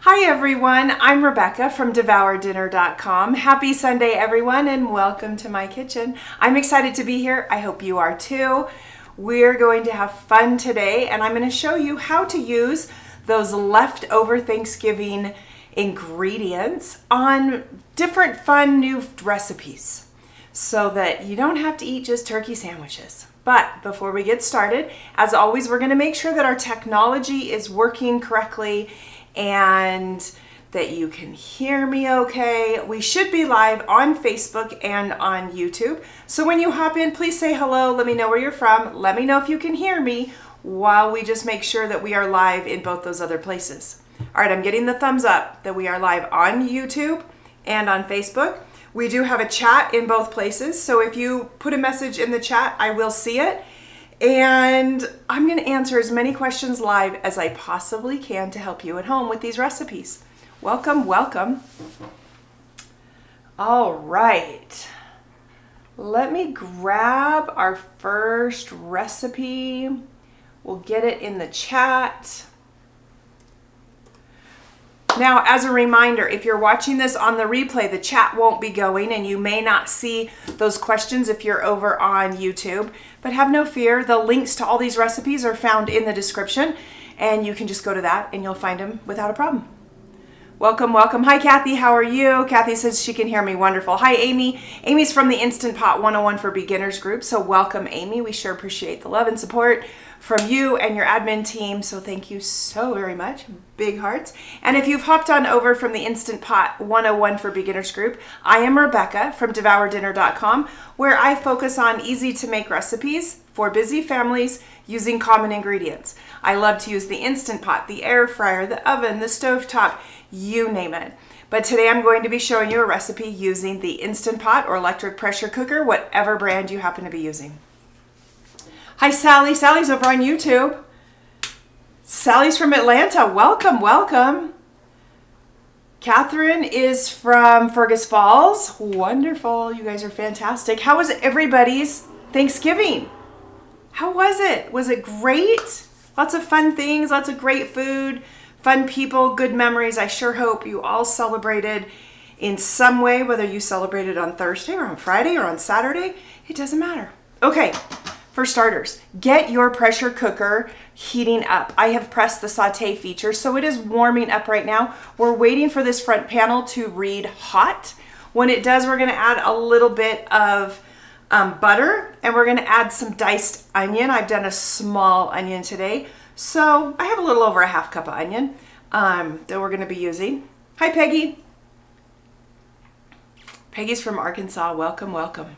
Hi everyone, I'm Rebecca from DevourDinner.com. Happy Sunday everyone and welcome to my kitchen. I'm excited to be here. I hope you are too. We're going to have fun today and I'm going to show you how to use those leftover Thanksgiving ingredients on different fun new recipes so that you don't have to eat just turkey sandwiches. But before we get started, as always, we're going to make sure that our technology is working correctly and that you can hear me okay. We should be live on Facebook and on YouTube. So when you hop in, please say hello. Let me know where you're from. Let me know if you can hear me while we just make sure that we are live in both those other places. All right, I'm getting the thumbs up that we are live on YouTube and on Facebook. We do have a chat in both places. So if you put a message in the chat, I will see it. And I'm going to answer as many questions live as I possibly can to help you at home with these recipes. Welcome, welcome. All right. Let me grab our first recipe. We'll get it in the chat. Now, as a reminder, if you're watching this on the replay, the chat won't be going and you may not see those questions if you're over on YouTube. But have no fear, the links to all these recipes are found in the description and you can just go to that and you'll find them without a problem. Welcome, welcome. Hi, Kathy. How are you? Kathy says she can hear me. Wonderful. Hi, Amy. Amy's from the Instant Pot 101 for Beginners group. So welcome, Amy. We sure appreciate the love and support from you and your admin team. So thank you so very much. Big hearts. And if you've hopped on over from the Instant Pot 101 for Beginners group, I am Rebecca from DevourDinner.com, where I focus on easy to make recipes for busy families using common ingredients. I love to use the Instant Pot, the air fryer, the oven, the stovetop, you name it. But today I'm going to be showing you a recipe using the Instant Pot or electric pressure cooker, whatever brand you happen to be using. Hi, Sally. Sally's over on YouTube. Sally's from Atlanta. Welcome, welcome. Catherine is from Fergus Falls. Wonderful. You guys are fantastic. How was everybody's Thanksgiving? How was it? Was it great? Lots of fun things, lots of great food, fun people, good memories. I sure hope you all celebrated in some way, whether you celebrated on Thursday or on Friday or on Saturday. It doesn't matter. Okay. For starters, get your pressure cooker heating up. I have pressed the saute feature, so it is warming up right now. We're waiting for this front panel to read hot. When it does, we're going to add a little bit of butter, and we're going to add some diced onion. I've done a small onion today, so I have a little over a half cup of onion that we're going to be using. Hi, Peggy. Peggy's from Arkansas. Welcome, welcome.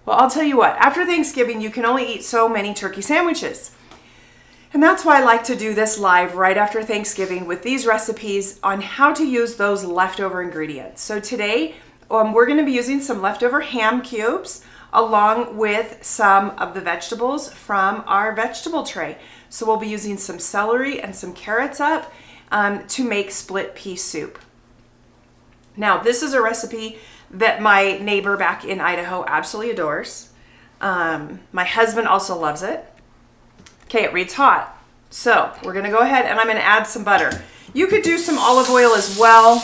Well, I'll tell you what, after Thanksgiving, you can only eat so many turkey sandwiches. And that's why I like to do this live right after Thanksgiving with these recipes on how to use those leftover ingredients. So today, we're going to be using some leftover ham cubes along with some of the vegetables from our vegetable tray. So we'll be using some celery and some carrots up to make split pea soup. Now, this is a recipe that my neighbor back in Idaho absolutely adores. My husband also loves it. Okay, it reads hot. So we're gonna go ahead and I'm gonna add some butter. You could do some olive oil as well.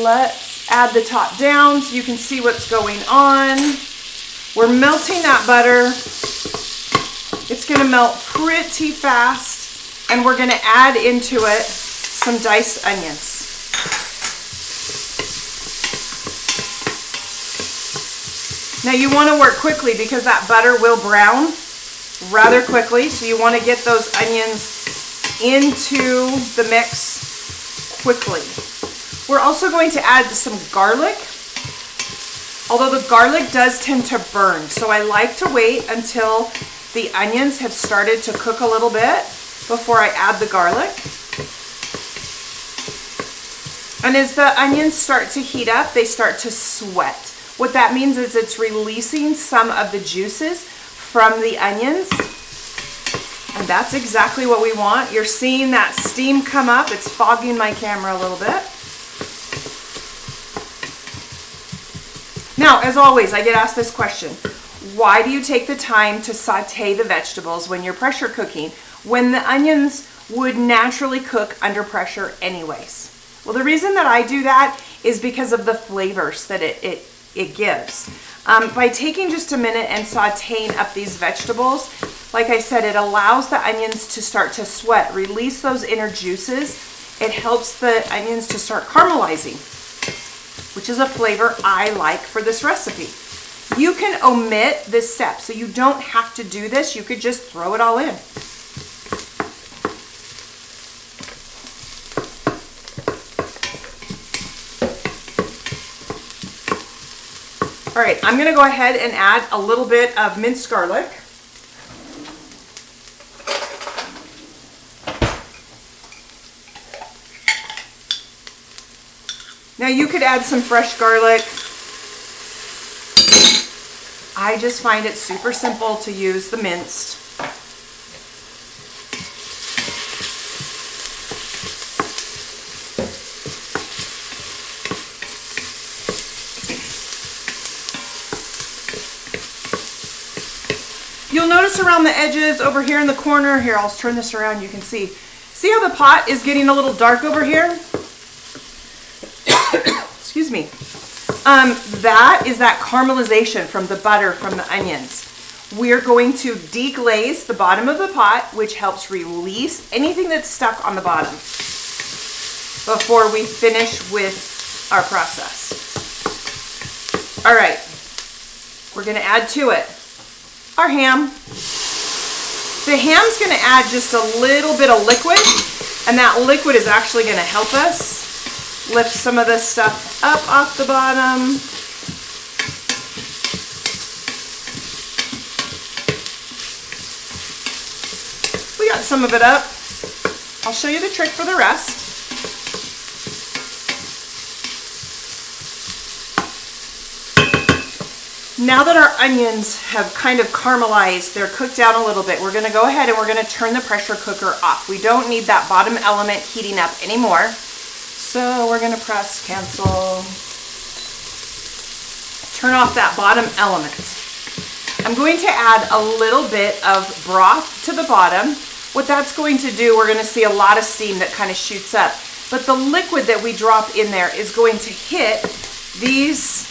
Let's add the top down so you can see what's going on. We're melting that butter. It's gonna melt pretty fast and we're gonna add into it some diced onions. Now you want to work quickly because that butter will brown rather quickly. So you want to get those onions into the mix quickly. We're also going to add some garlic, although the garlic does tend to burn. So I like to wait until the onions have started to cook a little bit before I add the garlic. And as the onions start to heat up, they start to sweat. What that means is it's releasing some of the juices from the onions. And that's exactly what we want. You're seeing that steam come up. It's fogging my camera a little bit. Now, as always, I get asked this question. Why do you take the time to saute the vegetables when you're pressure cooking? when the onions would naturally cook under pressure anyways. Well, the reason that I do that is because of the flavors that it gives. By taking just a minute and sauteing up these vegetables, like I said, it allows the onions to start to sweat, release those inner juices. It helps the onions to start caramelizing, which is a flavor I like for this recipe. You can omit this step, so you don't have to do this. You could just throw it all in. All right, I'm gonna go ahead and add a little bit of minced garlic. Now you could add some fresh garlic. I just find it super simple to use the minced. You'll notice around the edges over here in the corner, here, I'll turn this around, you can see. See how the pot is getting a little dark over here? Excuse me. That is that caramelization from the butter from the onions. We're going to deglaze the bottom of the pot, which helps release anything that's stuck on the bottom before we finish with our process. All right, we're gonna add to it our ham. The ham's gonna add just a little bit of liquid, and that liquid is actually gonna help us lift some of this stuff up off the bottom. We got some of it up. I'll show you the trick for the rest. Now that our onions have kind of caramelized, they're cooked down a little bit, we're gonna go ahead and we're gonna turn the pressure cooker off. We don't need that bottom element heating up anymore. So we're gonna press cancel. Turn off that bottom element. I'm going to add a little bit of broth to the bottom. What that's going to do, we're gonna see a lot of steam that kind of shoots up. But the liquid that we drop in there is going to hit these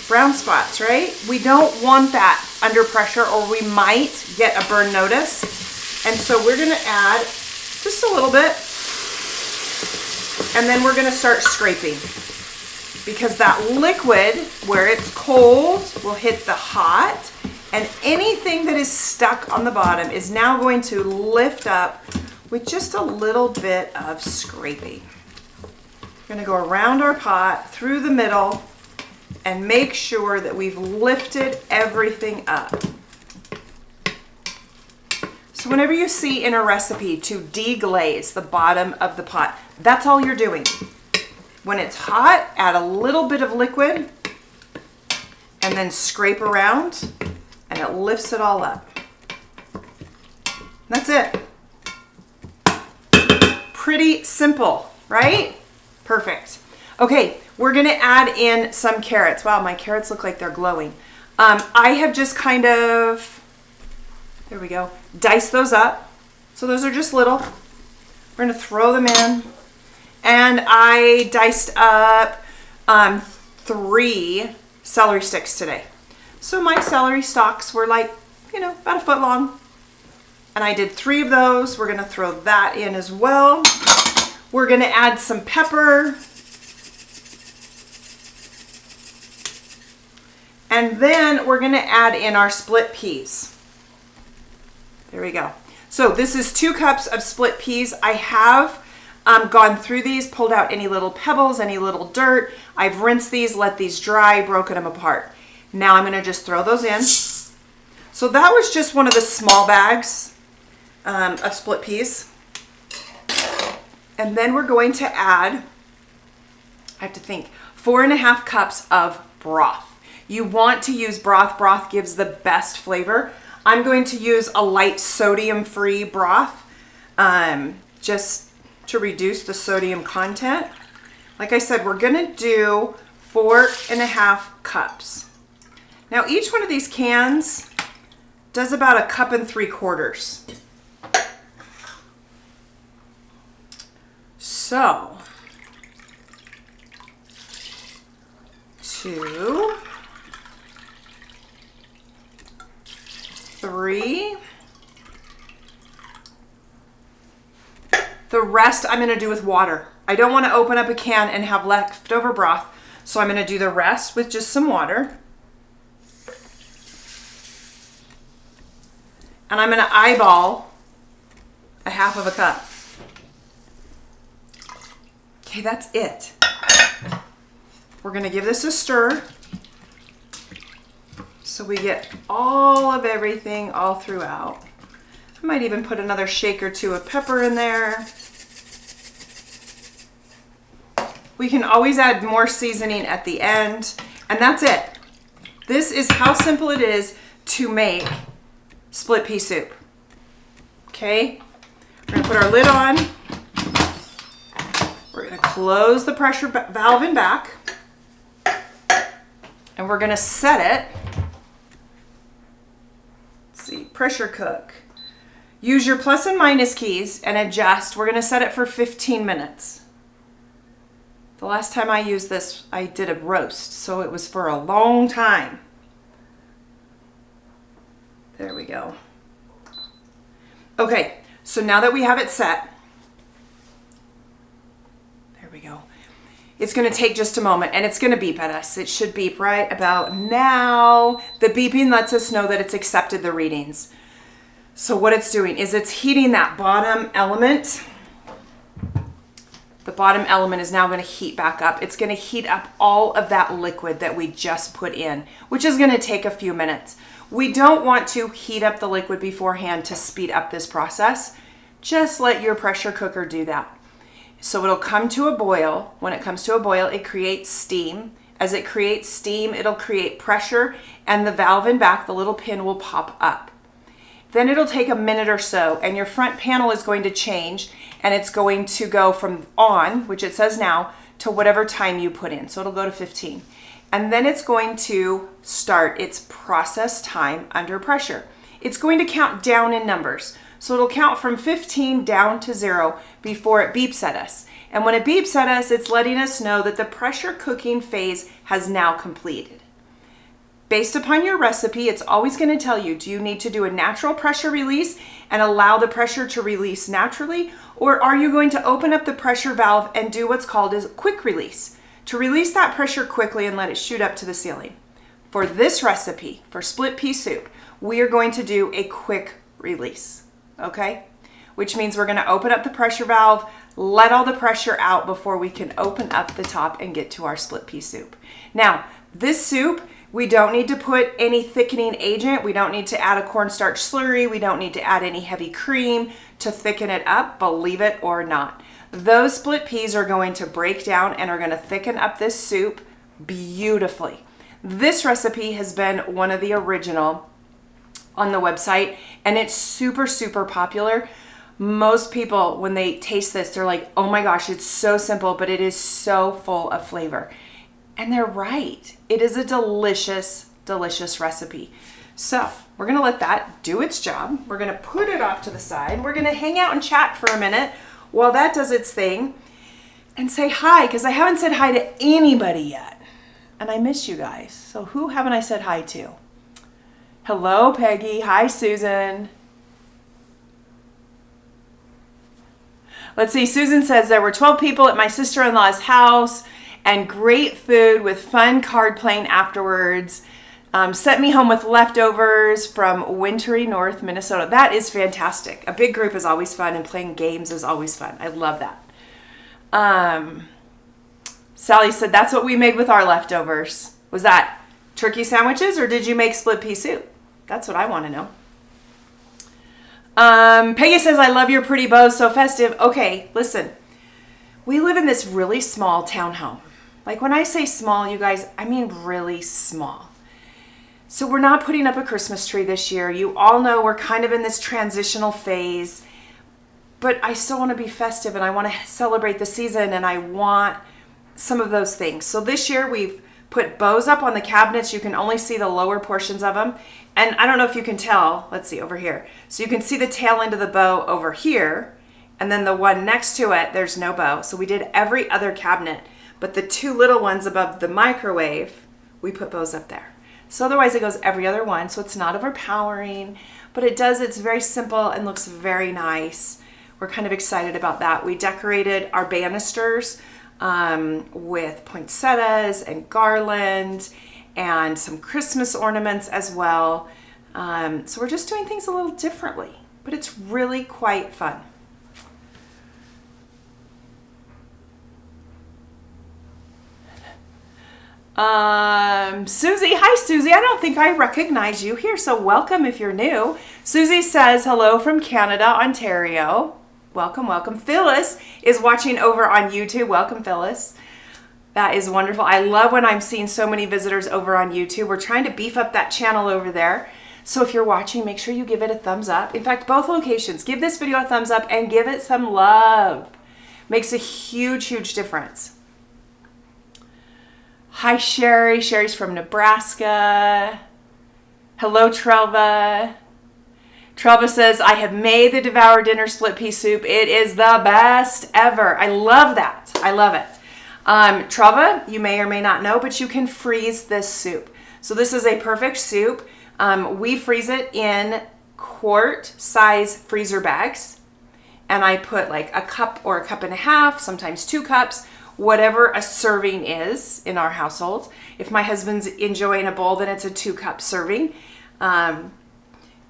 brown spots, right? We don't want that under pressure or we might get a burn notice. And so we're gonna add just a little bit, and then we're gonna start scraping, because that liquid, where it's cold, will hit the hot, and anything that is stuck on the bottom is now going to lift up with just a little bit of scraping. We're gonna go around our pot, through the middle, and make sure that we've lifted everything up. So whenever you see in a recipe to deglaze the bottom of the pot, that's all you're doing. When it's hot, add a little bit of liquid and then scrape around and it lifts it all up. That's it. Pretty simple, right? Perfect. Okay, we're gonna add in some carrots. Wow, my carrots look like they're glowing. I have just kind of, there we go, dice those up. So those are just little. We're gonna throw them in. And I diced up 3 celery sticks today. So my celery stalks were like, you know, about a foot long. And I did 3 of those. We're gonna throw that in as well. We're gonna add some pepper. And then we're gonna add in our split peas. There we go. So this is 2 cups of split peas. I have gone through these, pulled out any little pebbles, any little dirt. I've rinsed these, let these dry, broken them apart. Now I'm gonna just throw those in. So that was just one of the small bags of split peas. And then we're going to add, I have to think, 4.5 cups of broth. You want to use broth. Broth gives the best flavor. I'm going to use a light sodium-free broth just to reduce the sodium content. Like I said, we're gonna do 4.5 cups. Now each one of these cans does about 1 3/4 cups. So, 2, 3. The rest I'm going to do with water. I don't want to open up a can and have leftover broth, so I'm going to do the rest with just some water. And I'm going to eyeball a half of a cup. Okay, that's it. We're going to give this a stir so we get all of everything all throughout. I might even put another shake or two of pepper in there. We can always add more seasoning at the end, and that's it. This is how simple it is to make split pea soup. Okay, we're gonna put our lid on. We're gonna close the pressure valve in back, and we're gonna set it. Let's see, pressure cook. Use your plus and minus keys and adjust. We're gonna set it for 15 minutes. The last time I used this, I did a roast, so it was for a long time. There we go. Okay, so now that we have it set, there we go. It's gonna take just a moment and it's gonna beep at us. It should beep right about now. The beeping lets us know that it's accepted the readings. So what it's doing is it's heating that bottom element. The bottom element is now going to heat back up. It's going to heat up all of that liquid that we just put in, which is going to take a few minutes. We don't want to heat up the liquid beforehand to speed up this process. Just let your pressure cooker do that. So it'll come to a boil. When it comes to a boil, it creates steam. As it creates steam, it'll create pressure, and the valve in back, the little pin, will pop up. Then it'll take a minute or so, and your front panel is going to change, and it's going to go from on, which it says now, to whatever time you put in. So it'll go to 15. And then it's going to start its process time under pressure. It's going to count down in numbers. So it'll count from 15 down to 0 before it beeps at us. And when it beeps at us, it's letting us know that the pressure cooking phase has now completed. Based upon your recipe, it's always going to tell you, do you need to do a natural pressure release and allow the pressure to release naturally? Or are you going to open up the pressure valve and do what's called a quick release, to release that pressure quickly and let it shoot up to the ceiling? For this recipe, for split pea soup, we are going to do a quick release, okay? Which means we're going to open up the pressure valve, let all the pressure out before we can open up the top and get to our split pea soup. Now, this soup, we don't need to put any thickening agent. We don't need to add a cornstarch slurry. We don't need to add any heavy cream to thicken it up, believe it or not. Those split peas are going to break down and are going to thicken up this soup beautifully. This recipe has been one of the original on the website, and it's super, super popular. Most people, when they taste this, they're like, oh my gosh, it's so simple, but it is so full of flavor. And they're right. It is a delicious, delicious recipe. So we're gonna let that do its job. We're gonna put it off to the side. We're gonna hang out and chat for a minute while that does its thing and say hi, because I haven't said hi to anybody yet. And I miss you guys. So who haven't I said hi to? Hello, Peggy. Hi, Susan. Let's see, Susan says there were 12 people at my sister-in-law's house and great food with fun card playing afterwards. Sent me home with leftovers from wintry North Minnesota. That is fantastic. A big group is always fun, and playing games is always fun. I love that. Sally said that's what we made with our leftovers. Was that turkey sandwiches, or did you make split pea soup? That's what I want to know. Peggy says, I love your pretty bows, so festive. Okay, listen. We live in this really small townhome. Like when I say small, you guys, I mean really small. So we're not putting up a Christmas tree this year. You all know we're kind of in this transitional phase, but I still want to be festive and I want to celebrate the season and I want some of those things. So this year we've put bows up on the cabinets. You can only see the lower portions of them. And I don't know if you can tell, let's see over here. So you can see the tail end of the bow over here. And then the one next to it, there's no bow. So we did every other cabinet, but the two little ones above the microwave, we put bows up there. So otherwise it goes every other one. So it's not overpowering, but it's very simple and looks very nice. We're kind of excited about that. We decorated our banisters with poinsettias and garland and some Christmas ornaments as well. So we're just doing things a little differently, but it's really quite fun. Susie, hi Susie. I don't think I recognize you here, so welcome if you're new. Susie says hello from Canada, Ontario. Welcome, welcome. Phyllis is watching over on YouTube. Welcome, Phyllis. That is wonderful. I love when I'm seeing so many visitors over on YouTube. We're trying to beef up that channel over there. So if you're watching, make sure you give it a thumbs up. In fact, both locations, give this video a thumbs up and give it some love. Makes a huge, huge difference. Hi, Sherry. Sherry's from Nebraska. Hello, Trelva. Trelva says, I have made the Devour Dinner split pea soup. It is the best ever. I love that. I love it. Trelva, you may or may not know, but you can freeze this soup. So this is a perfect soup. We freeze it in quart size freezer bags. And I put like a cup or a cup and a half, sometimes 2 cups, whatever a serving is in our household. If my husband's enjoying a bowl, then it's a 2-cup serving.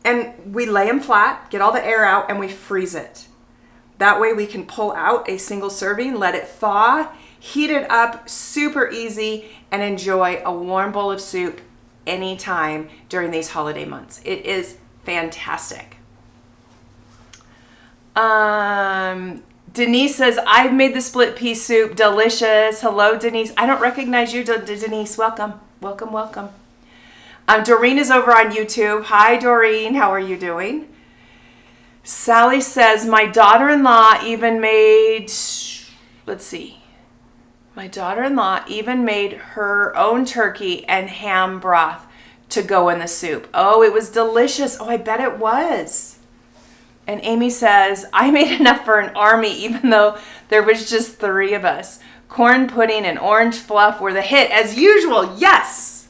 And we lay them flat, get all the air out, and we freeze it. That way we can pull out a single serving, let it thaw, heat it up super easy, and enjoy a warm bowl of soup anytime during these holiday months. It is fantastic. Denise says, I've made the split pea soup. Delicious. Hello, Denise. I don't recognize you, Denise. Welcome. Welcome, welcome. Doreen is over on YouTube. Hi, Doreen. How are you doing? Sally says, my daughter-in-law even made, my daughter-in-law even made her own turkey and ham broth to go in the soup. Oh, it was delicious. Oh, I bet it was. And Amy says, I made enough for an army even though there was just 3 of us. Corn pudding and orange fluff were the hit as usual. Yes.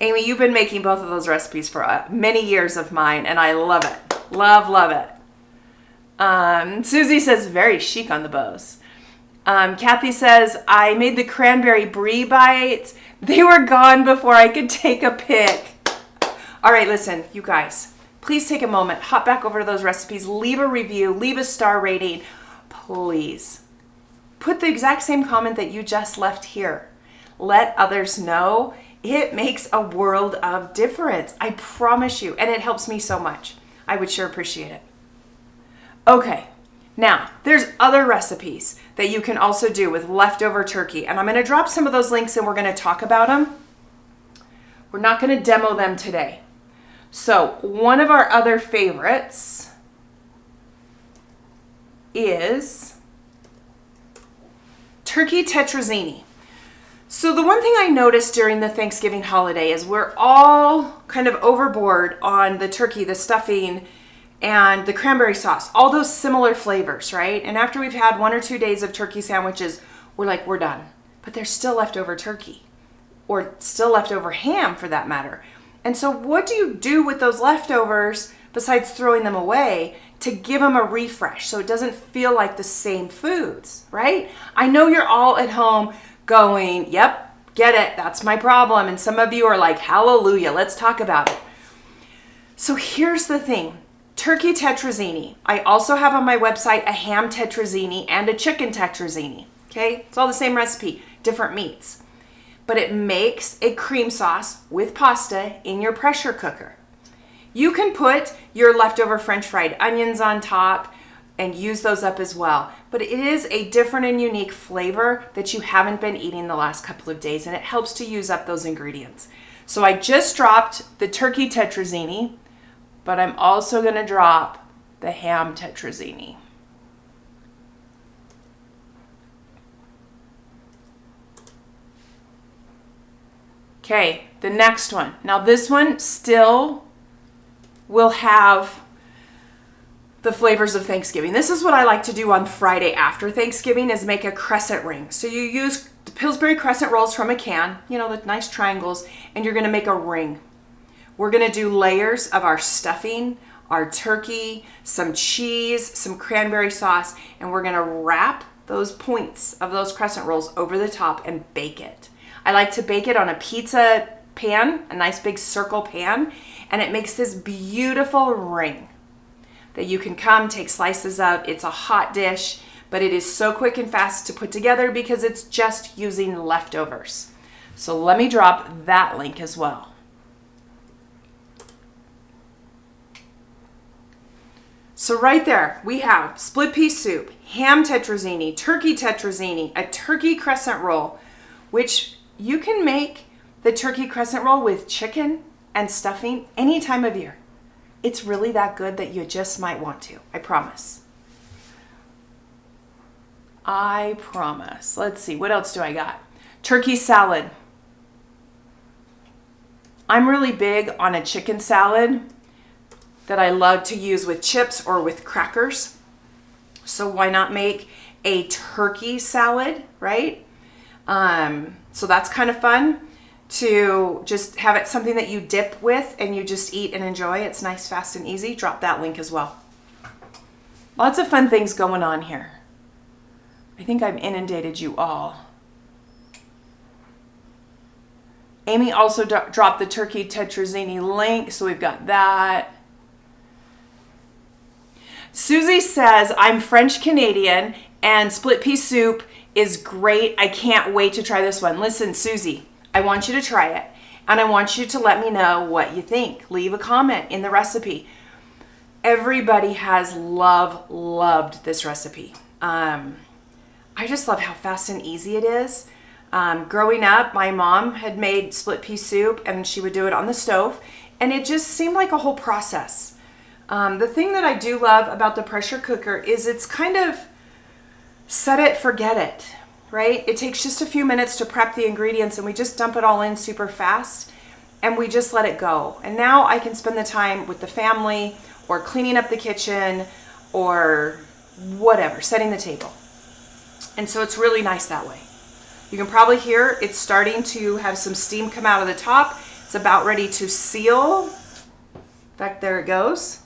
Amy, you've been making both of those recipes for many years of mine, and I love it. Love, love it. Susie says, very chic on the bows. Kathy says, I made the cranberry brie bites. They were gone before I could take a pic. All right, listen, you guys. Please take a moment, hop back over to those recipes, leave a review, leave a star rating. Please put the exact same comment that you just left here. Let others know. It makes a world of difference. I promise you. And it helps me so much. I would sure appreciate it. Okay. Now, there's other recipes that you can also do with leftover turkey. And I'm going to drop some of those links and we're going to talk about them. We're not going to demo them today. So one of our other favorites is turkey tetrazzini. So the one thing I noticed during the Thanksgiving holiday is we're all kind of overboard on the turkey, the stuffing, and the cranberry sauce, all those similar flavors, right? And after we've had 1 or 2 days of turkey sandwiches, we're like, we're done. But there's still leftover turkey, or still leftover ham for that matter. And so what do you do with those leftovers besides throwing them away to give them a refresh so it doesn't feel like the same foods, right? I know you're all at home going, yep, get it, that's my problem. And some of you are like, hallelujah, let's talk about it. So here's the thing. Turkey tetrazzini. I also have on my website a ham tetrazzini and a chicken tetrazzini. Okay, it's all the same recipe, different meats. But it makes a cream sauce with pasta in your pressure cooker. You can put your leftover French fried onions on top and use those up as well. But it is a different and unique flavor that you haven't been eating the last couple of days, and it helps to use up those ingredients. So I just dropped the turkey tetrazzini, but I'm also going to drop the ham tetrazzini. Okay, the next one. Now this one still will have the flavors of Thanksgiving. This is what I like to do on Friday after Thanksgiving, is make a crescent ring. So you use the Pillsbury crescent rolls from a can, you know, the nice triangles, and you're gonna make a ring. We're gonna do layers of our stuffing, our turkey, some cheese, some cranberry sauce, and we're gonna wrap those points of those crescent rolls over the top and bake it. I like to bake it on a pizza pan, a nice big circle pan, and it makes this beautiful ring that you can come take slices of. It's a hot dish, but it is so quick and fast to put together because it's just using leftovers. So let me drop that link as well. So right there, we have split pea soup, ham tetrazzini, turkey tetrazzini, a turkey crescent roll, which you can make the turkey crescent roll with chicken and stuffing any time of year. It's really that good that you just might want to. I promise. I promise. Let's see, what else do I got? Turkey salad. I'm really big on a chicken salad that I love to use with chips or with crackers. So why not make a turkey salad, right? So that's kind of fun to just have it something that you dip with and you just eat and enjoy. It's nice, fast, and easy. Drop that link as well. Lots of fun things going on here. I think I've inundated you all. Amy also dropped the turkey tetrazzini link, so we've got that. Susie says, I'm French Canadian and split pea soup is great. I can't wait to try this one. Listen, Susie, I want you to try it, and I want you to let me know what you think. Leave a comment in the recipe. Everybody has loved this recipe. I just love how fast and easy it is. Growing up, my mom had made split pea soup, and she would do it on the stove, and it just seemed like a whole process. The thing that I do love about the pressure cooker is it's kind of set it, forget it. Right? It takes just a few minutes to prep the ingredients and we just dump it all in super fast and we just let it go. And now I can spend the time with the family or cleaning up the kitchen or whatever, setting the table. And so it's really nice that way. You can probably hear it's starting to have some steam come out of the top. It's about ready to seal. In fact, there it goes.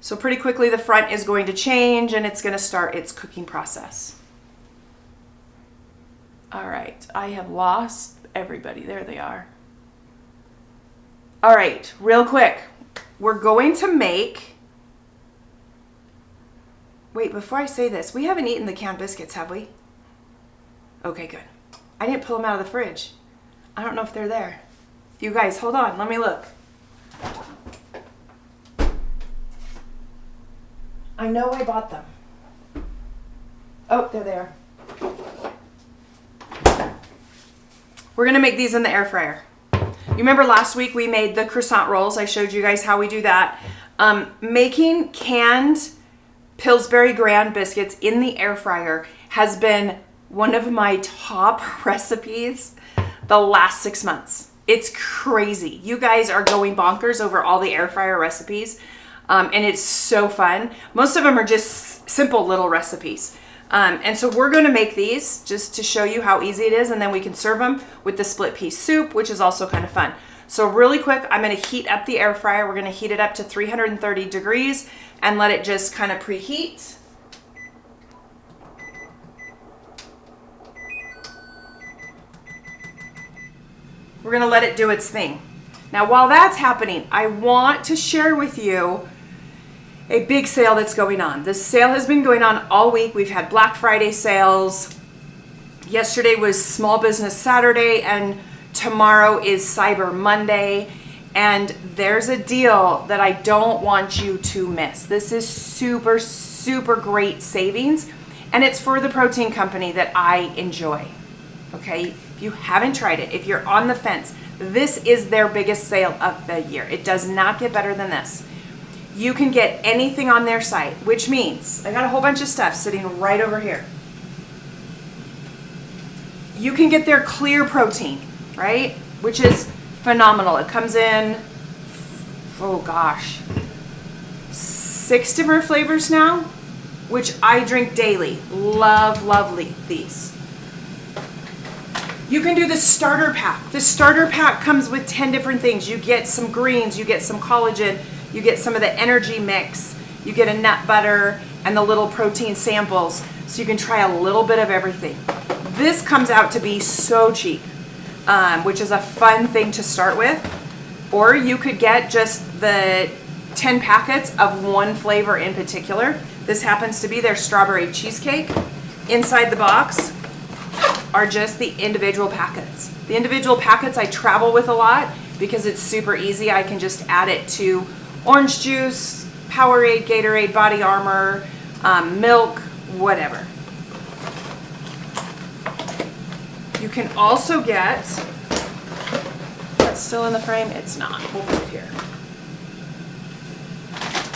So pretty quickly the front is going to change and it's going to start its cooking process. All right, I have lost everybody. There they are. All right, real quick. We're going to make... Wait, before I say this, we haven't eaten the canned biscuits, have we? Okay, good. I didn't pull them out of the fridge. I don't know if they're there. You guys, hold on. Let me look. I know I bought them. Oh, they're there. We're gonna make these in the air fryer. You remember last week we made the croissant rolls. I showed you guys how we do that. Making canned Pillsbury Grand biscuits in the air fryer has been one of my top recipes the last 6 months. It's crazy. You guys are going bonkers over all the air fryer recipes, and it's so fun. Most of them are just simple little recipes. And so we're going to make these just to show you how easy it is, and then we can serve them with the split pea soup, which is also kind of fun. So really quick, I'm going to heat up the air fryer. We're going to heat it up to 330 degrees and let it just kind of preheat. We're going to let it do its thing. Now, while that's happening, I want to share with you a big sale that's going on. This sale has been going on all week. We've had Black Friday sales. Yesterday was Small Business Saturday, and tomorrow is Cyber Monday. And there's a deal that I don't want you to miss. This is super, super great savings, and it's for the protein company that I enjoy. Okay, if you haven't tried it, if you're on the fence, this is their biggest sale of the year. It does not get better than this. You can get anything on their site, which means I got a whole bunch of stuff sitting right over here. You can get their clear protein, right? Which is phenomenal. It comes in, oh gosh, 6 different flavors now, which I drink daily. Love, lovely these. You can do the starter pack. The starter pack comes with 10 different things. You get some greens, you get some collagen, you get some of the energy mix, you get a nut butter, and the little protein samples, so you can try a little bit of everything. This comes out to be so cheap, which is a fun thing to start with. Or you could get just the 10 packets of one flavor in particular. This happens to be their strawberry cheesecake. Inside the box are just the individual packets. The individual packets I travel with a lot because it's super easy. I can just add it to orange juice, Powerade, Gatorade, Body Armor, milk, whatever. You can also get, that's still in the frame? It's not. We'll put it here.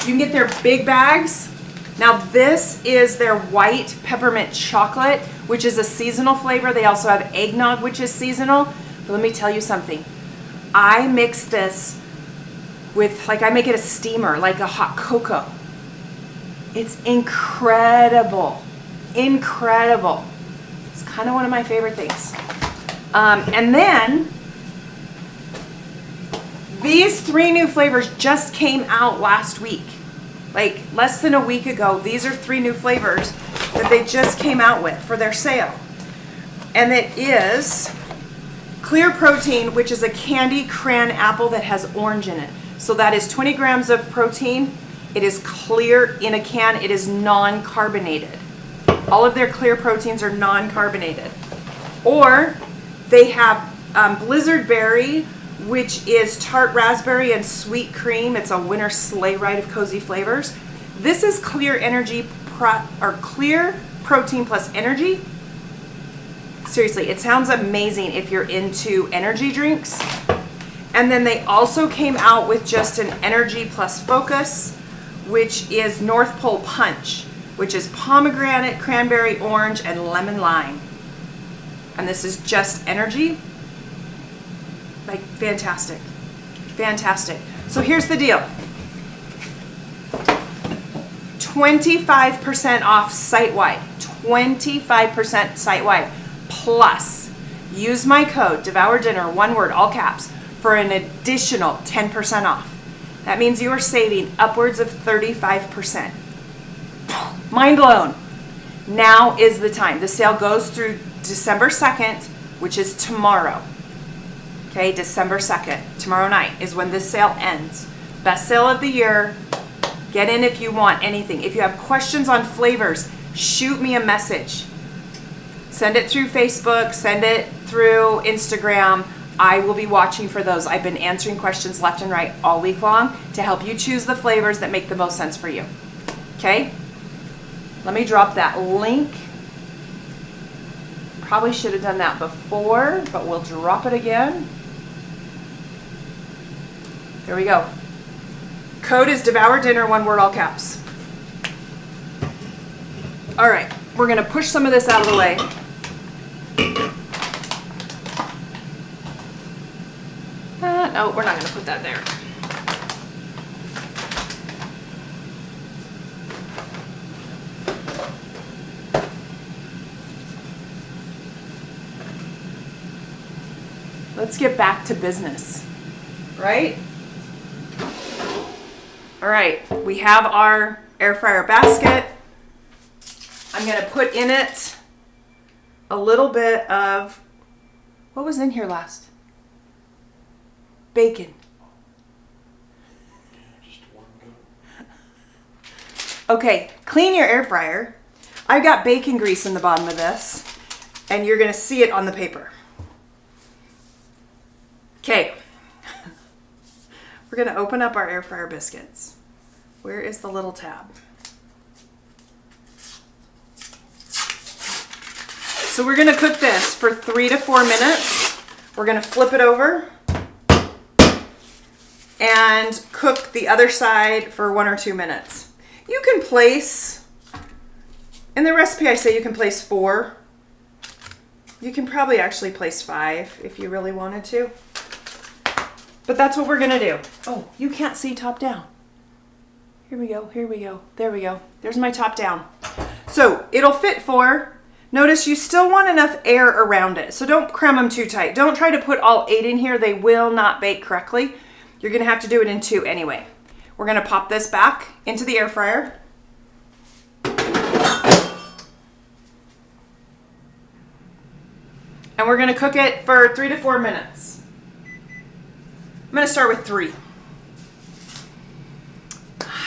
You can get their big bags. Now this is their white peppermint chocolate, which is a seasonal flavor. They also have eggnog, which is seasonal. But let me tell you something. I mix this with, like, I make it a steamer, like a hot cocoa. It's incredible. Incredible. It's kind of one of my favorite things. And then these 3 new flavors just came out last week. Like less than a week ago. These are 3 new flavors that they just came out with for their sale. And it is Clear Protein, which is a candy cran apple that has orange in it. So that is 20 grams of protein. It is clear in a can. It is non-carbonated. All of their clear proteins are non-carbonated. Or they have Blizzard Berry, which is tart raspberry and sweet cream. It's a winter sleigh ride of cozy flavors. This is clear energy clear protein plus energy. Seriously, it sounds amazing if you're into energy drinks. And then they also came out with just an energy plus focus, which is North Pole Punch, which is pomegranate, cranberry, orange, and lemon lime. And this is just energy. Like, fantastic. Fantastic. So here's the deal. 25% off site-wide. 25% site-wide. Plus, use my code, Devour Dinner, one word, all caps, for an additional 10% off. That means you are saving upwards of 35%. Mind blown. Now is the time. The sale goes through December 2nd, which is tomorrow. Okay, December 2nd, tomorrow night is when this sale ends. Best sale of the year. Get in if you want anything. If you have questions on flavors, shoot me a message. Send it through Facebook, send it through Instagram. I will be watching for those. I've been answering questions left and right all week long to help you choose the flavors that make the most sense for you. Okay? Let me drop that link. Probably should have done that before, but we'll drop it again. There we go. Code is Devour Dinner, one word, all caps. All right, we're gonna push some of this out of the way. No, we're not gonna put that there. Let's get back to business, right? All right, we have our air fryer basket. I'm gonna put in it a little bit of, what was in here last? Bacon. Okay, clean your air fryer. I've got bacon grease in the bottom of this, and you're gonna see it on the paper. Okay, we're gonna open up our air fryer biscuits. Where is the little tab? So we're gonna cook this for 3 to 4 minutes. We're gonna flip it over and cook the other side for 1 or 2 minutes. You can place, in the recipe I say you can place 4. You can probably actually place 5 if you really wanted to. But that's what we're gonna do. Oh, you can't see top down. Here we go, here we go. There we go. There's my top down. So it'll fit 4. Notice you still want enough air around it. So don't cram them too tight. Don't try to put all 8 in here. They will not bake correctly. You're gonna have to do it in 2 anyway. We're gonna pop this back into the air fryer. And we're gonna cook it for 3 to 4 minutes. I'm gonna start with 3.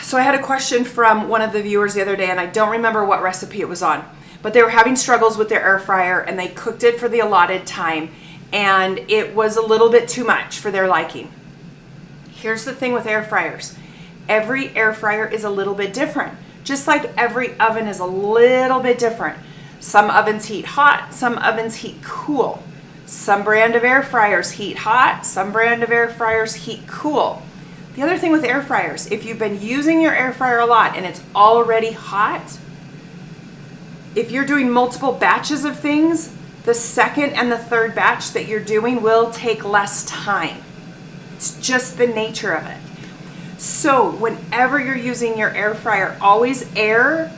So I had a question from one of the viewers the other day, and I don't remember what recipe it was on, but they were having struggles with their air fryer, and they cooked it for the allotted time, and it was a little bit too much for their liking. Here's the thing with air fryers. Every air fryer is a little bit different, just like every oven is a little bit different. Some ovens heat hot, some ovens heat cool. Some brand of air fryers heat hot, some brand of air fryers heat cool. The other thing with air fryers, if you've been using your air fryer a lot and it's already hot, if you're doing multiple batches of things, the second and the third batch that you're doing will take less time. It's just the nature of it. So whenever you're using your air fryer, always err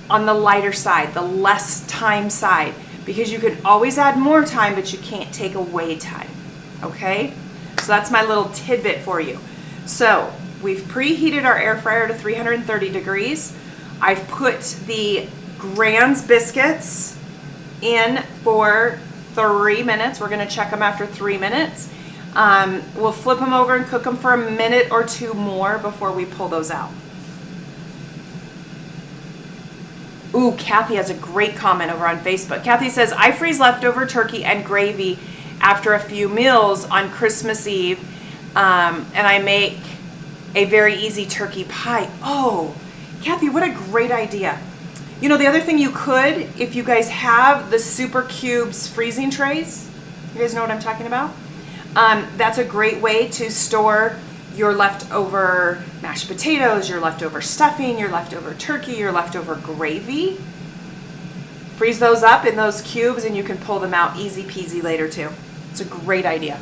on the lighter side, the less time side, because you can always add more time, but you can't take away time, okay? So that's my little tidbit for you. So we've preheated our air fryer to 330 degrees. I've put the Grand's biscuits in for 3 minutes. We're gonna check them after 3 minutes. We'll flip them over and cook them for a minute or 2 more before we pull those out. Ooh, Kathy has a great comment over on Facebook. Kathy says, I freeze leftover turkey and gravy after a few meals on Christmas Eve, and I make a very easy turkey pie. Oh, Kathy, what a great idea. You know, the other thing you could, if you guys have the Super Cubes freezing trays, you guys know what I'm talking about? That's a great way to store your leftover mashed potatoes, your leftover stuffing, your leftover turkey, your leftover gravy. Freeze those up in those cubes and you can pull them out easy peasy later too. It's a great idea.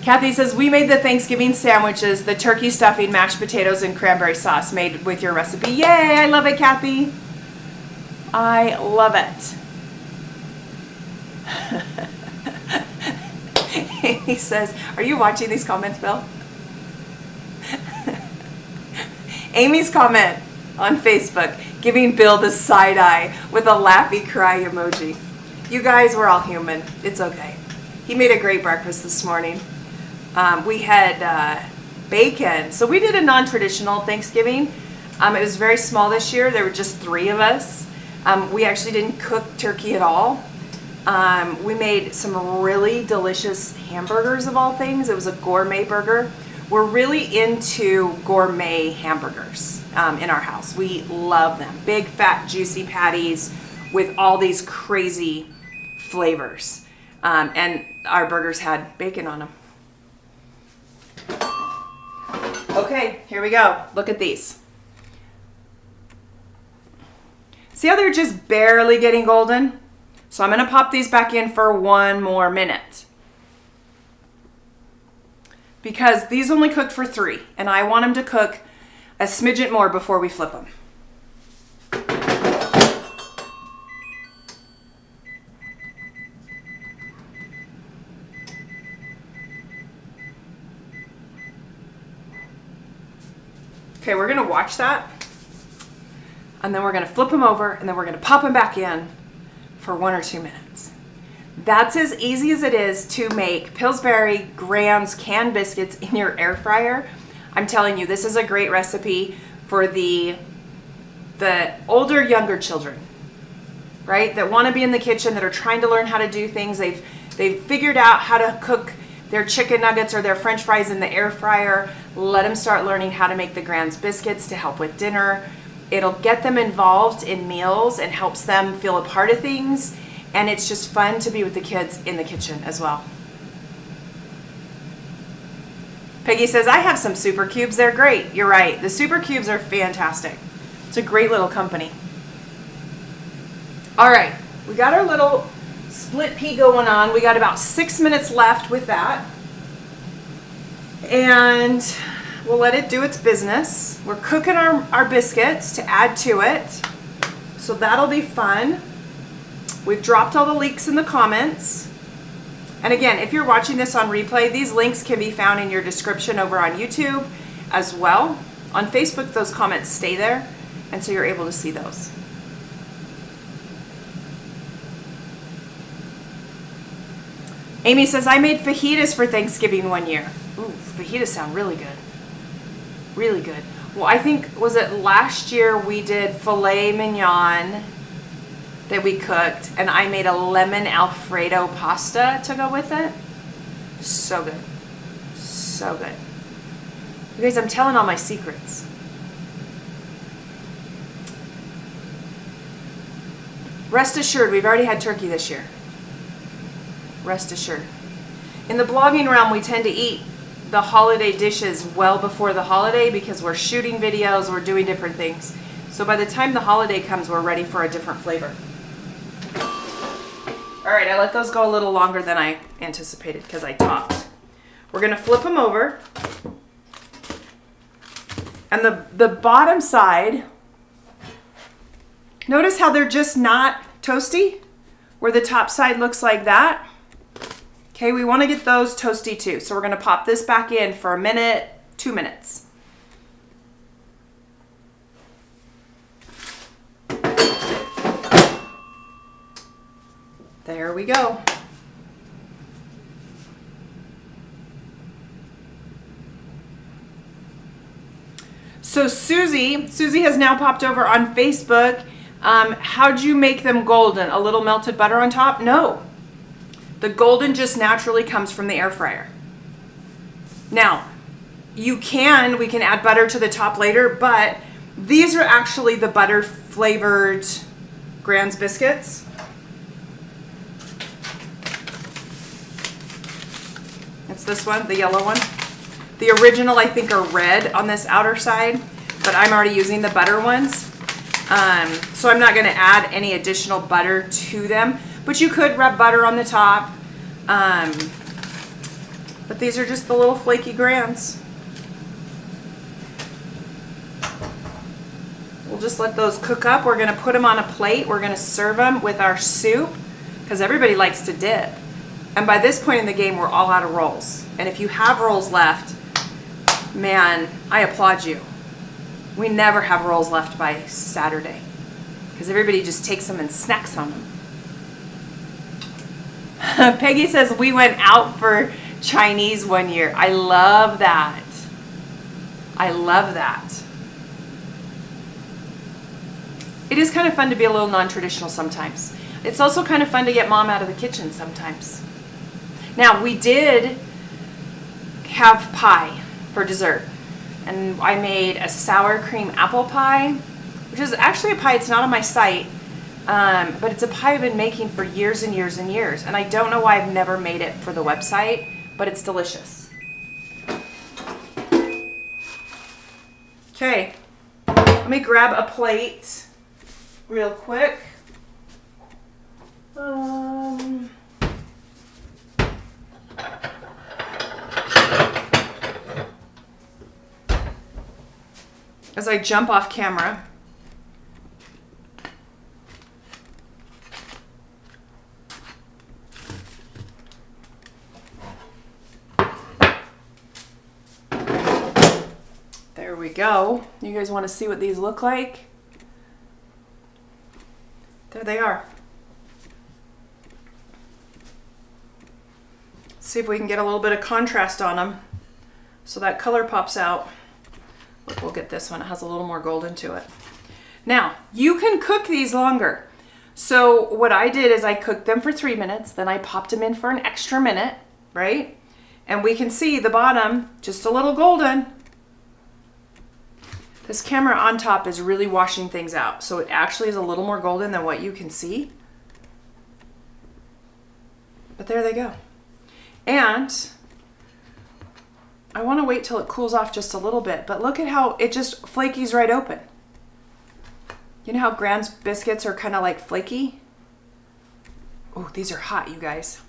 Kathy says, we made the Thanksgiving sandwiches, the turkey stuffing, mashed potatoes, and cranberry sauce made with your recipe. Yay, I love it, Kathy. I love it. He says, are you watching these comments, Bill? Amy's comment on Facebook, giving Bill the side eye with a laughy cry emoji. You guys, we're all human. It's okay. He made a great breakfast this morning. We had bacon. So we did a non-traditional Thanksgiving. It was very small this year. There were just 3 of us. We actually didn't cook turkey at all. We made some really delicious hamburgers of all things. It was a gourmet burger. We're really into gourmet hamburgers in our house. We love them. Big, fat, juicy patties with all these crazy flavors. And our burgers had bacon on them. Okay, here we go. Look at these. See how they're just barely getting golden? So I'm going to pop these back in for 1 more minute. Because these only cooked for 3, and I want them to cook a smidget more before we flip them. Okay, we're going to watch that, and then we're going to flip them over, and then we're going to pop them back in for 1 or 2 minutes. That's as easy as it is to make Pillsbury Grand's canned biscuits in your air fryer. I'm telling you, this is a great recipe for the older, younger children, right? That want to be in the kitchen, that are trying to learn how to do things. They've figured out how to cook their chicken nuggets or their French fries in the air fryer. Let them start learning how to make the Grand's biscuits to help with dinner. It'll get them involved in meals and helps them feel a part of things. And it's just fun to be with the kids in the kitchen as well. Peggy says, I have some Super Cubes. They're great. You're right. The Super Cubes are fantastic. It's a great little company. All right. We got our little split pea going on. We got about 6 minutes left with that. And we'll let it do its business. We're cooking our biscuits to add to it. So that'll be fun. We've dropped all the links in the comments. And again, if you're watching this on replay, these links can be found in your description over on YouTube as well. On Facebook, those comments stay there, and so you're able to see those. Amy says, I made fajitas for Thanksgiving one year. Ooh, fajitas sound really good. Really good. Well, I think, was it last year we did filet mignon that we cooked, and I made a lemon Alfredo pasta to go with it. So good. So good. You guys, I'm telling all my secrets. Rest assured, we've already had turkey this year. Rest assured. In the blogging realm, we tend to eat the holiday dishes well before the holiday because we're shooting videos, we're doing different things. So by the time the holiday comes, we're ready for a different flavor. All right, I let those go a little longer than I anticipated because I talked. We're gonna flip them over. And the bottom side, notice how they're just not toasty? Where the top side looks like that. Okay, we wanna get those toasty too. So we're gonna pop this back in for a minute, 2 minutes. There we go. So Susie has now popped over on Facebook. How'd you make them golden? A little melted butter on top? No. The golden just naturally comes from the air fryer. Now, we can add butter to the top later, but these are actually the butter flavored Grand's biscuits. It's this one, the yellow one. The original, I think, are red on this outer side, but I'm already using the butter ones. So I'm not gonna add any additional butter to them, but you could rub butter on the top. But these are just the little flaky Grands. We'll just let those cook up. We're gonna put them on a plate. We're gonna serve them with our soup, because everybody likes to dip. And by this point in the game, we're all out of rolls. And if you have rolls left, man, I applaud you. We never have rolls left by Saturday because everybody just takes them and snacks on them. Peggy says we went out for Chinese one year. I love that. I love that. It is kind of fun to be a little non-traditional sometimes. It's also kind of fun to get mom out of the kitchen sometimes. Now, we did have pie for dessert, and I made a sour cream apple pie, which is actually a pie. It's not on my site, but it's a pie I've been making for years and years and years, and I don't know why I've never made it for the website, but it's delicious. Okay, let me grab a plate real quick. As I jump off camera. There we go. You guys want to see what these look like? There they are. Let's see if we can get a little bit of contrast on them so that color pops out. We'll get this one. It has a little more golden to it. Now, you can cook these longer. So what I did is I cooked them for 3 minutes, then I popped them in for an extra minute, right? And we can see the bottom, just a little golden. This camera on top is really washing things out. So it actually is a little more golden than what you can see. But there they go. And I want to wait till it cools off just a little bit, but look at how it just flakies right open. You know how Grand's biscuits are kind of like flaky? Oh, these are hot, you guys.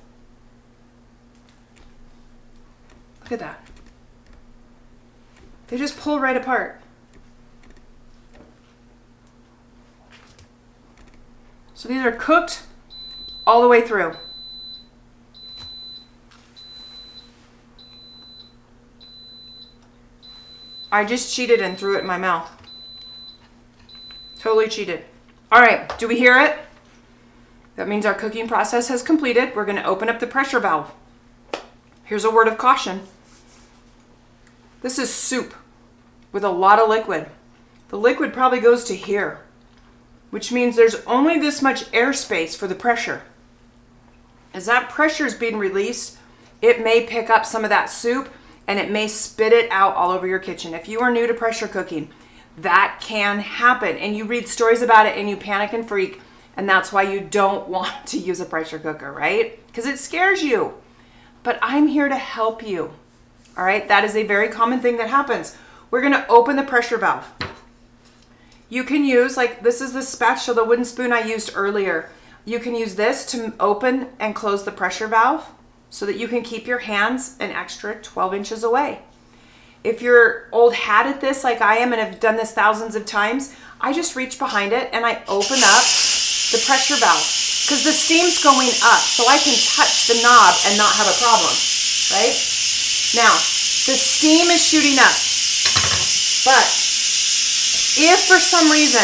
Look at that. They just pull right apart. So these are cooked all the way through. I just cheated and threw it in my mouth. Totally cheated. All right, do we hear it? That means our cooking process has completed. We're going to open up the pressure valve. Here's a word of caution. This is soup with a lot of liquid. The liquid probably goes to here, which means there's only this much airspace for the pressure. As that pressure is being released, it may pick up some of that soup and it may spit it out all over your kitchen. If you are new to pressure cooking, that can happen. And you read stories about it and you panic and freak. And that's why you don't want to use a pressure cooker, right? Because it scares you. But I'm here to help you. All right, that is a very common thing that happens. We're going to open the pressure valve. You can use, like this is the spatula, the wooden spoon I used earlier. You can use this to open and close the pressure valve so that you can keep your hands an extra 12 inches away. If you're old hat at this like I am and have done this thousands of times, I just reach behind it and I open up the pressure valve because the steam's going up so I can touch the knob and not have a problem, right? Now, the steam is shooting up, but if for some reason,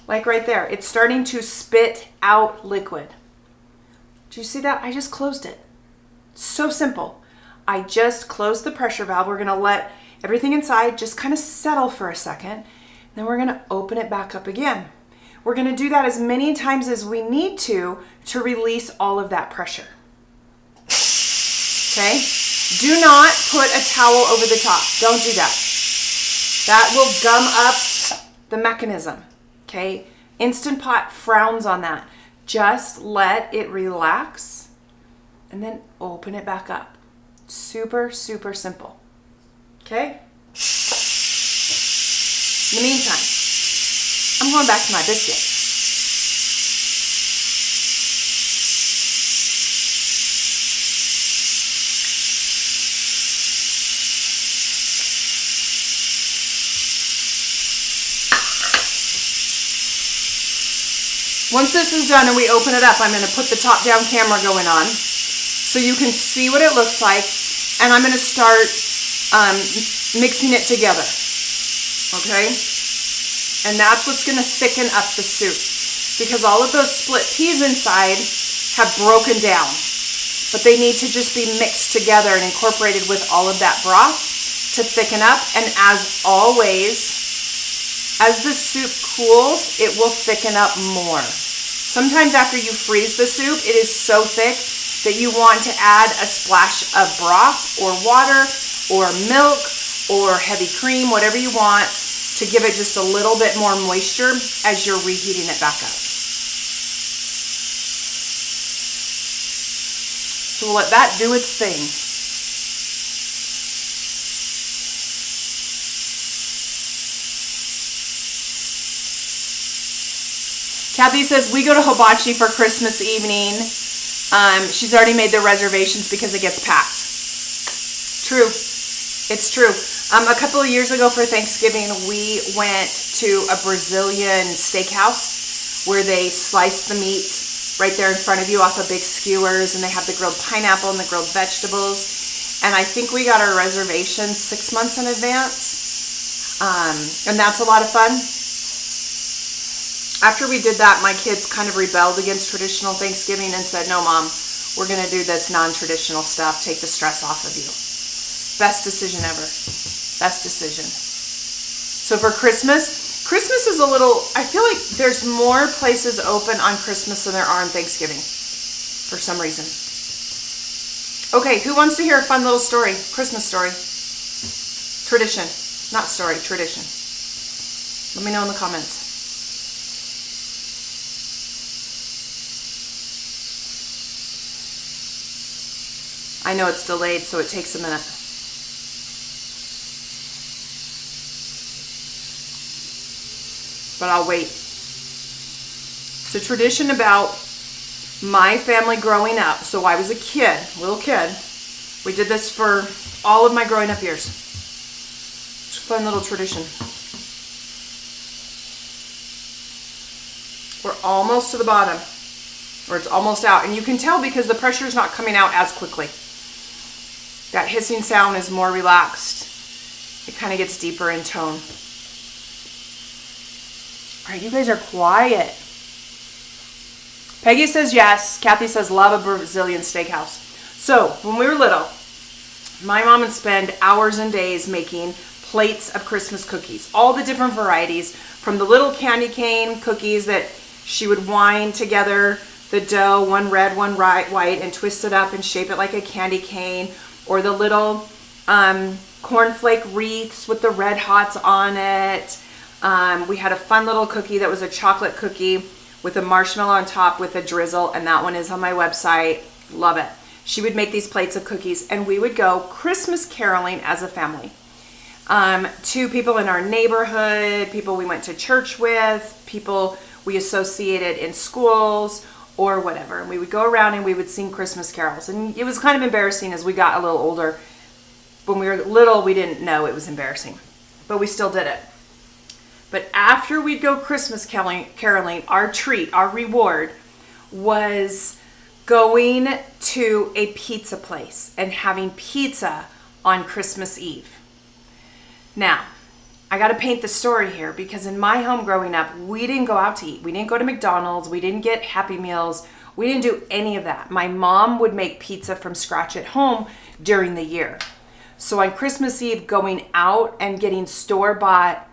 like right there, it's starting to spit out liquid. Do you see that? I just closed it. So simple. I just closed the pressure valve. We're going to let everything inside just kind of settle for a second. Then we're going to open it back up again. We're going to do that as many times as we need to release all of that pressure. Okay? Do not put a towel over the top. Don't do that. That will gum up the mechanism. Okay? Instant Pot frowns on that. Just let it relax and then open it back up. Super, super simple. Okay? In the meantime, I'm going back to my biscuit. Once this is done and we open it up, I'm going to put the top-down camera going on so you can see what it looks like, and I'm going to start mixing it together, okay? And that's what's going to thicken up the soup because all of those split peas inside have broken down, but they need to just be mixed together and incorporated with all of that broth to thicken up. And as always, as the soup cools, it will thicken up more. Sometimes after you freeze the soup, it is so thick that you want to add a splash of broth or water or milk or heavy cream, whatever you want, to give it just a little bit more moisture as you're reheating it back up. So we'll let that do its thing. Kathy says, we go to Hibachi for Christmas evening. She's already made the reservations because it gets packed. True. It's true. A couple of years ago for Thanksgiving, we went to a Brazilian steakhouse where they slice the meat right there in front of you off of big skewers, and they have the grilled pineapple and the grilled vegetables. And I think we got our reservations 6 months in advance. And that's a lot of fun. After we did that, my kids kind of rebelled against traditional Thanksgiving and said, no, Mom, we're going to do this non-traditional stuff. Take the stress off of you. Best decision ever. Best decision. So for Christmas is a little, I feel like there's more places open on Christmas than there are on Thanksgiving for some reason. Okay, who wants to hear a fun little story? Christmas story. Tradition. Not story, tradition. Let me know in the comments. I know it's delayed, so it takes a minute. But I'll wait. It's a tradition about my family growing up. So I was a kid, little kid. We did this for all of my growing up years. Fun little tradition. We're almost to the bottom, or it's almost out. And you can tell because the pressure is not coming out as quickly. That hissing sound is more relaxed. It kind of gets deeper in tone. All right, you guys are quiet. Peggy says yes. Kathy says love a Brazilian steakhouse. So when we were little, my mom would spend hours and days making plates of Christmas cookies. All the different varieties, from the little candy cane cookies that she would wind together the dough, one red, one white, and twist it up and shape it like a candy cane, or the little cornflake wreaths with the red hots on it. We had a fun little cookie that was a chocolate cookie with a marshmallow on top with a drizzle, and that one is on my website. Love it. She would make these plates of cookies, and we would go Christmas caroling as a family. To people in our neighborhood, people we went to church with, people we associated in schools or whatever. And we would go around and we would sing Christmas carols. And it was kind of embarrassing as we got a little older. When we were little, we didn't know it was embarrassing, but we still did it. But after we'd go Christmas caroling, our treat, our reward was going to a pizza place and having pizza on Christmas Eve. Now, I got to paint the story here because in my home growing up, we didn't go out to eat. We didn't go to McDonald's. We didn't get Happy Meals. We didn't do any of that. My mom would make pizza from scratch at home during the year. So on Christmas Eve, going out and getting store-bought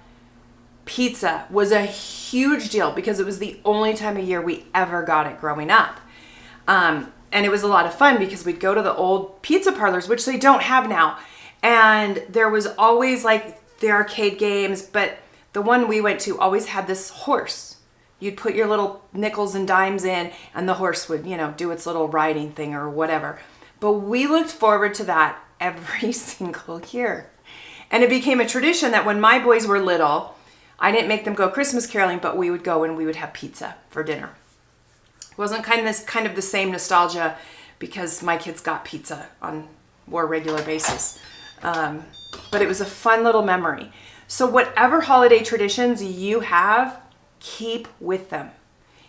pizza was a huge deal because it was the only time of year we ever got it growing up. And it was a lot of fun because we'd go to the old pizza parlors, which they don't have now. And there was always like the arcade games, but the one we went to always had this horse. You'd put your little nickels and dimes in and the horse would, do its little riding thing or whatever. But we looked forward to that every single year. And it became a tradition that when my boys were little, I didn't make them go Christmas caroling, but we would go and we would have pizza for dinner. It wasn't kind of the same nostalgia because my kids got pizza on more regular basis. But it was a fun little memory. So whatever holiday traditions you have, keep with them.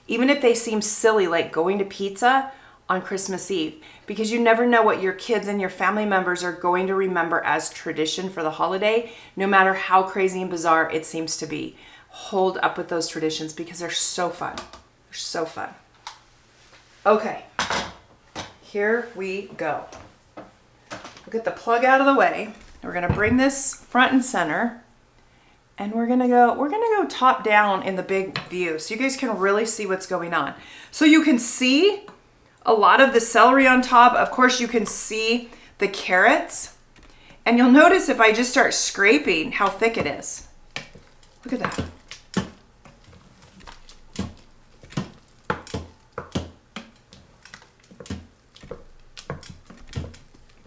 Even if they seem silly, like going to pizza on Christmas Eve, because you never know what your kids and your family members are going to remember as tradition for the holiday, no matter how crazy and bizarre it seems to be. Hold up with those traditions because they're so fun. They're so fun. Okay, here we go. We'll get the plug out of the way. We're gonna bring this front and center, and we're gonna go top down in the big view so you guys can really see what's going on. So you can see a lot of the celery on top. Of course, you can see the carrots, and you'll notice if I just start scraping how thick it is. Look at that.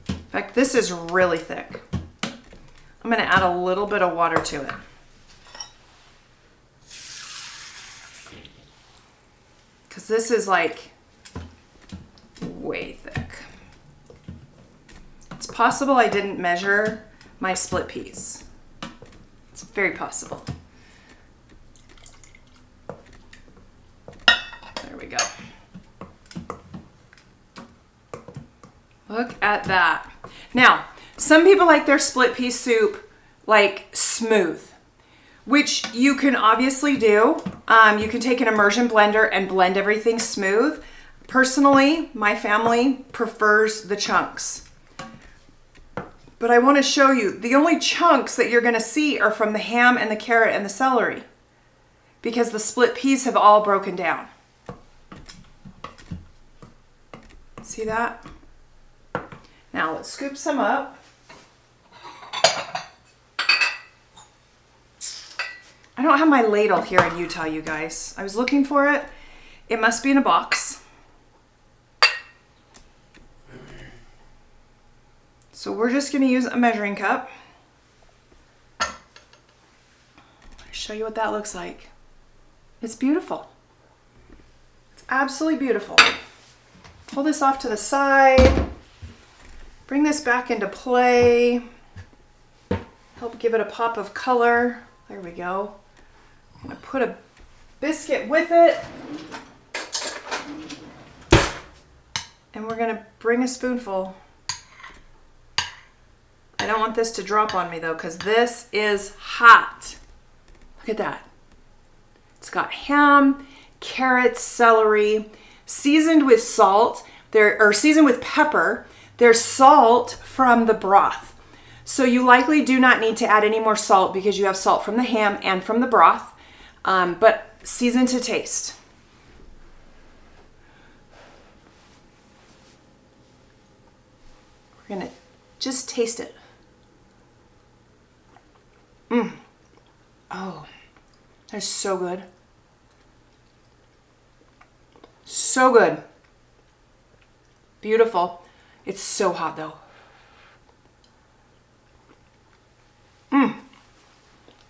In fact, this is really thick. I'm going to add a little bit of water to it. Because this is like way thick. It's possible I didn't measure my split peas. It's very possible. There we go. Look at that. Now, some people like their split pea soup like smooth, which you can obviously do. You can take an immersion blender and blend everything smooth. Personally, my family prefers the chunks. But I want to show you, the only chunks that you're going to see are from the ham and the carrot and the celery, because the split peas have all broken down. See that? Now let's scoop some up. I don't have my ladle here in Utah, you guys. I was looking for it. It must be in a box. So we're just going to use a measuring cup. I'll show you what that looks like. It's beautiful. It's absolutely beautiful. Pull this off to the side. Bring this back into play. help give it a pop of color. There we go. I'm gonna put a biscuit with it. And we're gonna bring a spoonful. I don't want this to drop on me though, because this is hot. Look at that. It's got ham, carrots, celery, seasoned with salt, or seasoned with pepper. There's salt from the broth. So you likely do not need to add any more salt because you have salt from the ham and from the broth, but season to taste. We're gonna just taste it. Oh, that's so good. So good. Beautiful. It's so hot though.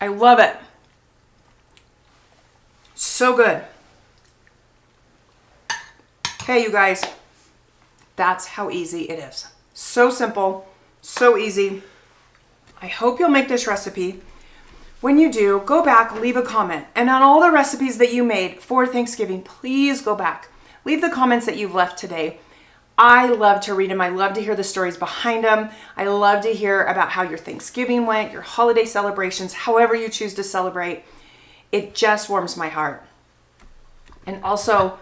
I love it. So good. Okay, you guys, that's how easy it is. So simple, so easy. I hope you'll make this recipe. When you do, go back, leave a comment. And on all the recipes that you made for Thanksgiving, please go back. Leave the comments that you've left today. I love to read them. I love to hear the stories behind them. I love to hear about how your Thanksgiving went, your holiday celebrations, however you choose to celebrate. It just warms my heart. And also,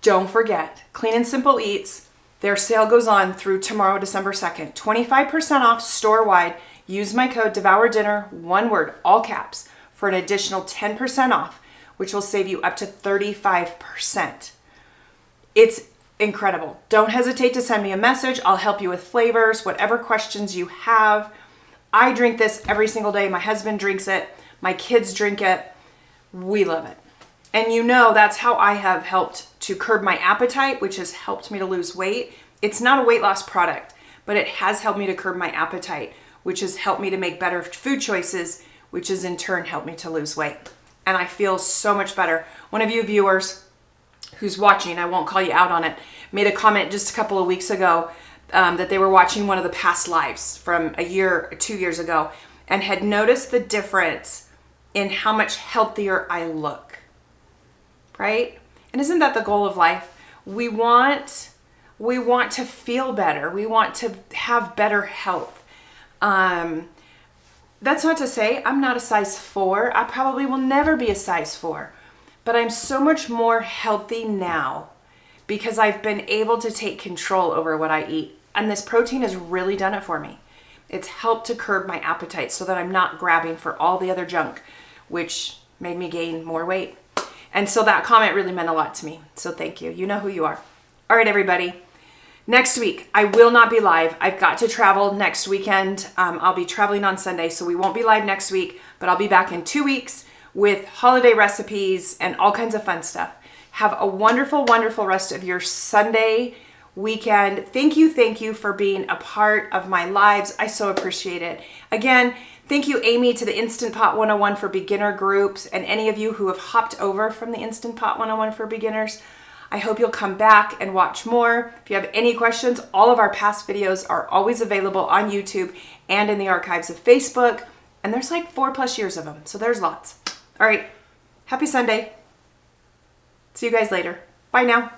don't forget, Clean and Simple Eats, their sale goes on through tomorrow, December 2nd. 25% off store-wide. Use my code DEVOURDINNER, one word, all caps, for an additional 10% off, which will save you up to 35%. It's incredible. Don't hesitate to send me a message. I'll help you with flavors, whatever questions you have. I drink this every single day. My husband drinks it. My kids drink it. We love it. And you know that's how I have helped to curb my appetite, which has helped me to lose weight. It's not a weight loss product, but it has helped me to curb my appetite, which has helped me to make better food choices, which has in turn helped me to lose weight. And I feel so much better. One of you viewers who's watching, I won't call you out on it, made a comment just a couple of weeks ago that they were watching one of the past lives from a year, 2 years ago, and had noticed the difference in how much healthier I look, right? And isn't that the goal of life? We want to feel better. We want to have better health. That's not to say I'm not a size 4. I probably will never be a size 4. But I'm so much more healthy now because I've been able to take control over what I eat. And this protein has really done it for me. It's helped to curb my appetite so that I'm not grabbing for all the other junk, which made me gain more weight. And so that comment really meant a lot to me. So thank you. You know who you are. All right, everybody. Next week, I will not be live. I've got to travel next weekend. I'll be traveling on Sunday, so we won't be live next week, but I'll be back in 2 weeks with holiday recipes and all kinds of fun stuff. Have a wonderful, wonderful rest of your Sunday weekend. Thank you for being a part of my lives. I so appreciate it. Again, thank you, Amy, to the Instant Pot 101 for beginner groups, and any of you who have hopped over from the Instant Pot 101 for beginners. I hope you'll come back and watch more. If you have any questions, all of our past videos are always available on YouTube and in the archives of Facebook. And there's like 4+ years of them, so there's lots. All right, happy Sunday. See you guys later. Bye now.